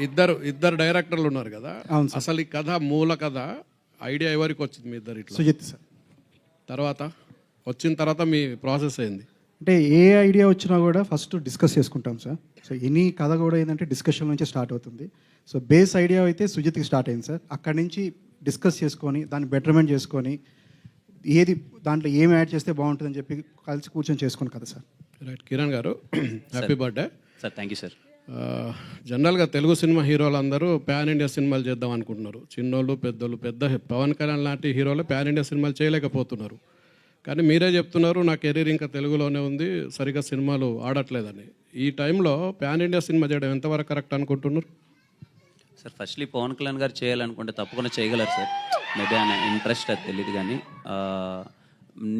ఇద్దరు డైరెక్టర్లు ఉన్నారు కదా. అవును సార్. అసలు ఈ కథ మూల కథ ఐడియా ఎవరికి వచ్చింది? మీ ఇద్దరు ఇట్లా సుజిత్ సార్. తర్వాత వచ్చిన తర్వాత మీ ప్రాసెస్ అయింది. అంటే ఏ ఐడియా వచ్చినా కూడా ఫస్ట్ డిస్కస్ చేసుకుంటాం సార్. సో ఎనీ కథ కూడా ఏంటంటే డిస్కషన్ నుంచి స్టార్ట్ అవుతుంది. సో బేస్ ఐడియా అయితే సుజిత్కి స్టార్ట్ అయింది సార్. అక్కడి నుంచి డిస్కస్ చేసుకొని దాన్ని బెటర్మెంట్ చేసుకొని ఏది దాంట్లో ఏం యాడ్ చేస్తే బాగుంటుందని చెప్పి కలిసి కూర్చొని చేసుకుని కదా సార్. రైట్. కిరణ్ గారు, happy birthday sir. Thank you sir. జనరల్గా తెలుగు సినిమా హీరోలు అందరూ ప్యాన్ ఇండియా సినిమాలు చేద్దాం అనుకుంటున్నారు. చిన్నోళ్ళు పెద్దోళ్ళు, పెద్ద పవన్ కళ్యాణ్ లాంటి హీరోలు ప్యాన్ ఇండియా సినిమాలు చేయలేకపోతున్నారు. కానీ మీరే చెప్తున్నారు నా కెరీర్ ఇంకా తెలుగులోనే ఉంది, సరిగ్గా సినిమాలు ఆడట్లేదని. ఈ టైంలో ప్యాన్ ఇండియా సినిమా చేయడం ఎంతవరకు కరెక్ట్ అనుకుంటున్నారు? సార్ ఫస్ట్లీ పవన్ కళ్యాణ్ గారు చేయాలనుకుంటే తప్పకుండా చేయగలరు సార్. మేబీ ఆయన ఇంట్రెస్ట్ అది తెలియదు కానీ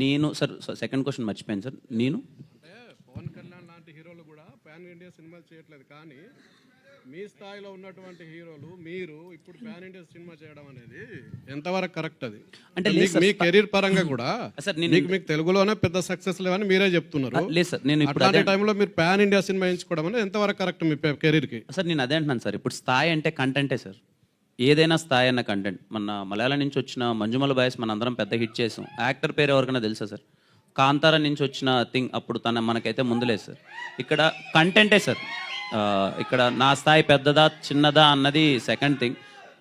నేను సార్ సెకండ్ క్వశ్చన్ మర్చిపోయాను సార్. అంటే పవన్ కళ్యాణ్ లాంటి హీరోలు కూడా ప్యాన్ ఇండియా సినిమాలు చేయట్లేదు, కానీ మీ స్థాయిలో ఉన్నటువంటి హీరోలు మీరు ఇప్పుడు ప్యాన్ ఇండియా సినిమా చేయడం అనేది ఎంతవరకు కరెక్ట్? అది అంటే మీ కెరీర్ పరంగా కూడా సార్ మీకు తెలుగులోనే పెద్ద సక్సెస్ లేవని మీరే చెప్తున్నారు. లేదు సార్, నేను అట్లాంటి టైంలో మీరు ప్యాన్ ఇండియా సినిమా ఎంచుకోవడం అనేది ఎంతవరకు కరెక్ట్ మీ కెరీర్కి? సార్ నేను అదే అంటున్నాను సార్. ఇప్పుడు స్థాయి అంటే కంటెంటే సార్. ఏదైనా స్థాయి అన్న కంటెంట్. మన మలయాళం నుంచి వచ్చిన మంజుమల బాయ్స్ మన అందరం పెద్ద హిట్ చేసాం. యాక్టర్ పేరు ఎవరికైనా తెలుసా సార్? కాంతారా నుంచి వచ్చిన థింగ్ అప్పుడు మనకైతే ముందులేదు సార్. ఇక్కడ కంటెంటే సార్. ఇక్కడ నా స్థాయి పెద్దదా చిన్నదా అన్నది సెకండ్ థింగ్.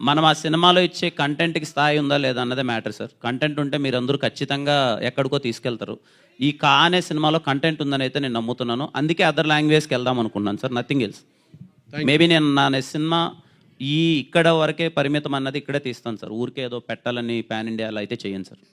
మనం ఆ సినిమాలో ఇచ్చే కంటెంట్కి స్థాయి ఉందా లేదా అన్నదే మ్యాటర్ సార్. కంటెంట్ ఉంటే మీరందరూ ఖచ్చితంగా ఎక్కడికో తీసుకెళ్తారు. ఈ కా అనే సినిమాలో కంటెంట్ ఉందని అయితే నేను నమ్ముతున్నాను. అందుకే అదర్ లాంగ్వేజ్కి వెళ్దాం అనుకున్నాను సార్. Nothing else. మేబీ నేను నా సినిమా ఇక్కడ వరకే పరిమితం అన్నది ఇక్కడే తీస్తాను సార్. ఊరికే ఏదో పెట్టాలని ప్యాన్ ఇండియాలో అయితే చేయను సార్.